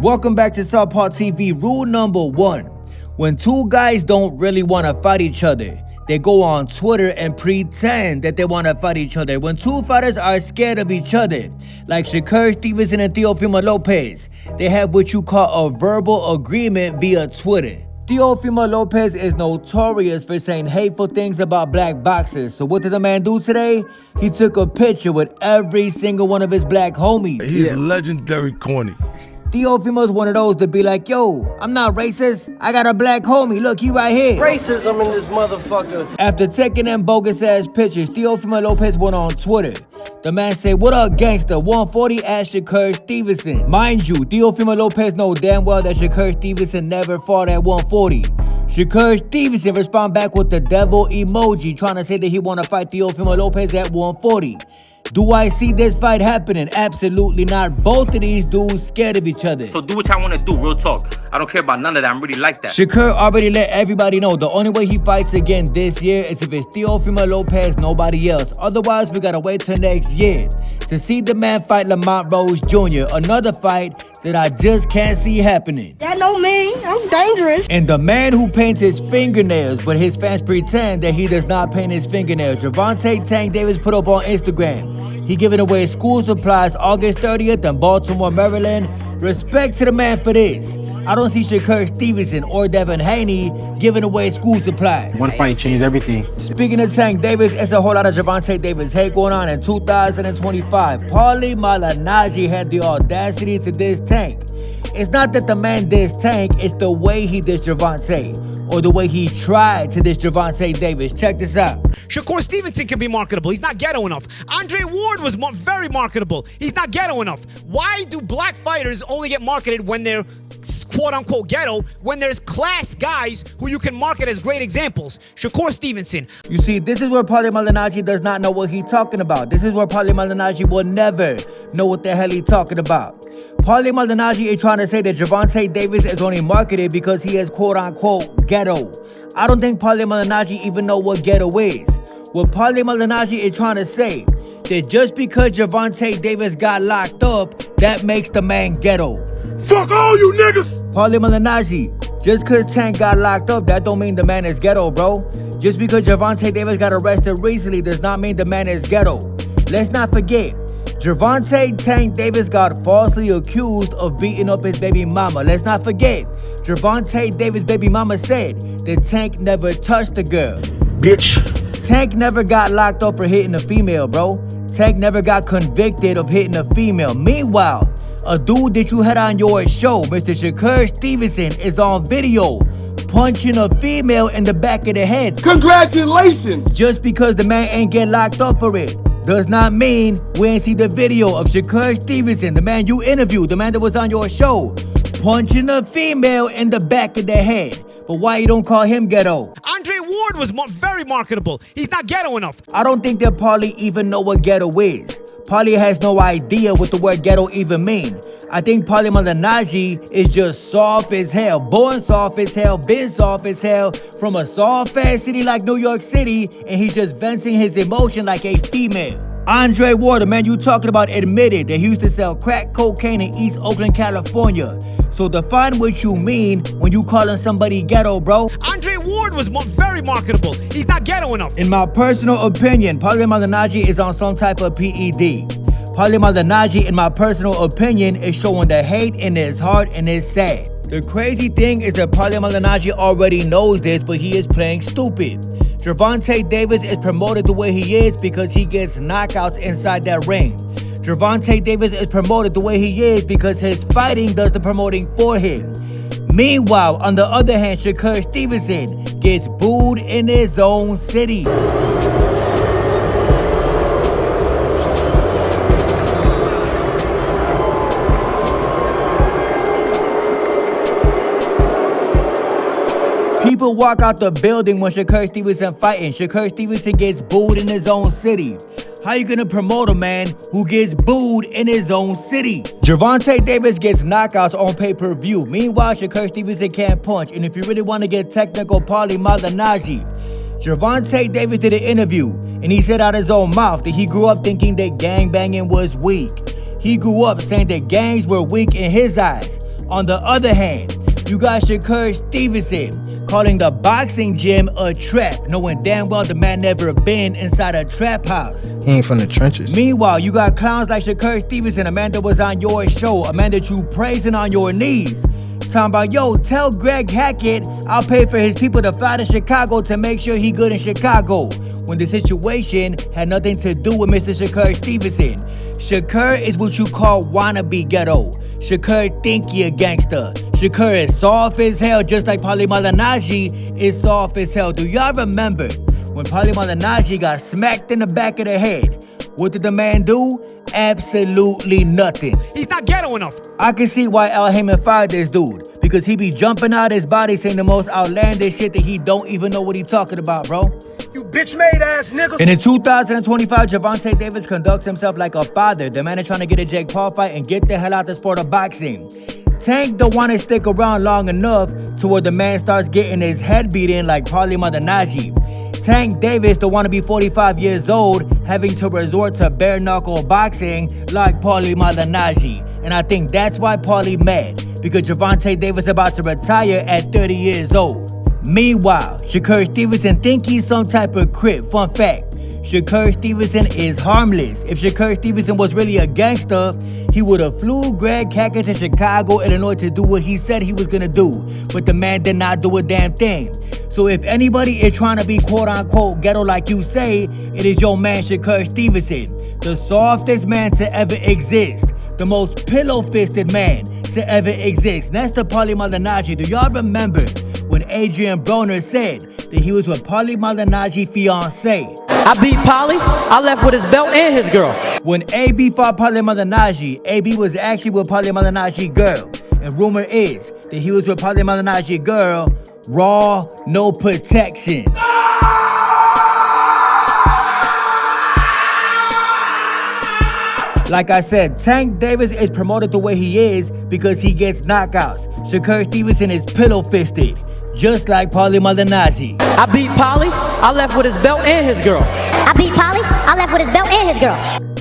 Welcome back to Southpaw TV. Rule number 1. When two guys don't really want to fight each other, they go on Twitter and pretend that they want to fight each other. When two fighters are scared of each other, like Shakur Stevenson and Teofimo Lopez, they have what you call a verbal agreement via Twitter. Teofimo Lopez is notorious for saying hateful things about black boxers. So what did the man do today? He took a picture with every single one of his black homies. He's legendary corny. Teofimo's one of those to be like, yo, I'm not racist. I got a black homie. Look, he right here. Racism in this motherfucker. After taking them bogus ass pictures, Teofimo Lopez went on Twitter. The man said, what up, gangster? 140 at Shakur Stevenson. Mind you, Teofimo Lopez knows damn well that Shakur Stevenson never fought at 140. Shakur Stevenson respond back with the devil emoji, trying to say that he want to fight Teofimo Lopez at 140. Do I see this fight happening? Absolutely not. Both of these dudes scared of each other. So do what y'all want to do, real talk. I don't care about none of that. I'm really like that. Shakur already let everybody know the only way he fights again this year is if it's Teofimo Lopez, nobody else. Otherwise, we gotta wait till next year to see the man fight Lamont Rose Jr., another fight that I just can't see happening. That know me, I'm dangerous. And the man who paints his fingernails, but his fans pretend that he does not paint his fingernails. Gervonta Tank Davis put up on Instagram. He giving away school supplies August 30th in Baltimore, Maryland. Respect to the man for this. I don't see Shakur Stevenson or Devin Haney giving away school supplies. One fight changed everything. Speaking of Tank Davis, it's a whole lot of Gervonta Davis hate going on in 2025. Paulie Malignaggi had the audacity to diss Tank. It's not that the man dissed Tank, it's the way he dissed Gervonta, or the way he tried to diss Gervonta Davis. Check this out. Shakur Stevenson can be marketable. He's not ghetto enough. Andre Ward was very marketable. He's not ghetto enough. Why do black fighters only get marketed when they're quote-unquote ghetto, when there's class guys who you can market as great examples? Shakur Stevenson. You see, this is where Paulie Malignaggi does not know what he's talking about. This is where Paulie Malignaggi will never know what the hell he's talking about. Paulie Malignaggi is trying to say that Gervonta Davis is only marketed because he is quote-unquote ghetto. I don't think Paulie Malignaggi even know what ghetto is. What Paulie Malignaggi is trying to say, that just because Gervonta Davis got locked up, that makes the man ghetto. Fuck all you niggas! Paulie Malignaggi, just because Tank got locked up, that don't mean the man is ghetto, bro. Just because Gervonta Davis got arrested recently does not mean the man is ghetto. Let's not forget, Gervonta Tank Davis got falsely accused of beating up his baby mama. Let's not forget, Gervonta Davis' baby mama said that Tank never touched the girl. Bitch. Tank never got locked up for hitting a female, bro. Tank never got convicted of hitting a female. Meanwhile, a dude that you had on your show, Mr. Shakur Stevenson, is on video punching a female in the back of the head. Congratulations! Just because the man ain't get locked up for it does not mean we ain't see the video of Shakur Stevenson, the man you interviewed, the man that was on your show, punching a female in the back of the head. But why you don't call him ghetto? Andre Ward was very marketable. He's not ghetto enough. I don't think that Paulie even know what ghetto is. Paulie has no idea what the word ghetto even mean. I think Paulie Malignaggi is just soft as hell. Born soft as hell, been soft as hell, from a soft-ass city like New York City, and he's just venting his emotion like a female. Andre Ward, the man you talking about, admitted that he used to sell crack cocaine in East Oakland, California. So define what you mean when you calling somebody ghetto, bro. Andre Ward was very marketable. He's not ghetto enough. In my personal opinion, Paulie Malignaggi is on some type of PED. Paulie Malignaggi, in my personal opinion, is showing the hate in his heart and it's sad. The crazy thing is that Paulie Malignaggi already knows this, but he is playing stupid. Gervonta Davis is promoted the way he is because he gets knockouts inside that ring. Gervonta Davis is promoted the way he is because his fighting does the promoting for him. Meanwhile, on the other hand, Shakur Stevenson gets booed in his own city. People walk out the building when Shakur Stevenson fighting. Shakur Stevenson gets booed in his own city. How you gonna promote a man who gets booed in his own city? Gervonta Davis gets knockouts on pay-per-view. Meanwhile, Shakur Stevenson can't punch. And if you really want to get technical, Paulie Malignaggi, Gervonta Davis did an interview, and he said out his own mouth that he grew up thinking that gangbanging was weak. He grew up saying that gangs were weak in his eyes. On the other hand, you got Shakur Stevenson calling the boxing gym a trap, knowing damn well the man never been inside a trap house. He ain't from the trenches. Meanwhile, you got clowns like Shakur Stevenson, a man that was on your show, a man that you praising on your knees, talking about, yo, tell Greg Hackett I'll pay for his people to fly to Chicago to make sure he good in Chicago, when the situation had nothing to do with Mr. Shakur Stevenson. Shakur is what you call wannabe ghetto. Shakur think he a gangster. Shakur is soft as hell, just like Paulie Malignaggi is soft as hell. Do y'all remember when Paulie Malignaggi got smacked in the back of the head? What did the man do? Absolutely nothing. He's not ghetto enough. I can see why Al Heyman fired this dude, because he be jumping out his body saying the most outlandish shit that he don't even know what he talking about, bro. You bitch-made ass niggas. And in 2025, Gervonta Davis conducts himself like a father. The man is trying to get a Jake Paul fight and get the hell out the sport of boxing. Tank don't want to stick around long enough to where the man starts getting his head beat in like Paulie Malignaggi. Tank Davis don't want to be 45 years old having to resort to bare knuckle boxing like Paulie Malignaggi. And I think that's why Paulie mad, because Gervonta Davis about to retire at 30 years old. Meanwhile, Shakur Stevenson think he's some type of crip. Fun fact, Shakur Stevenson is harmless. If Shakur Stevenson was really a gangster, he would have flew Greg Hackett to Chicago, Illinois to do what he said he was gonna do. But the man did not do a damn thing. So if anybody is trying to be quote-unquote ghetto like you say, it is your man Shakur Stevenson. The softest man to ever exist. The most pillow-fisted man to ever exist. That's the Paulie Malignaggi. Do y'all remember when Adrian Broner said that he was with Paulie Malignaggi's fiancée? I beat Paulie. I left with his belt and his girl. When AB fought Paulie Malignaggi, AB was actually with Paulie Malignaggi's girl. And rumor is that he was with Paulie Malignaggi's girl, raw, no protection. Like I said, Tank Davis is promoted the way he is because he gets knockouts. Shakur Stevenson is pillow-fisted, just like Paulie Malignaggi. I beat Paulie. I left with his belt and his girl. I beat Paulie. I left with his belt and his girl.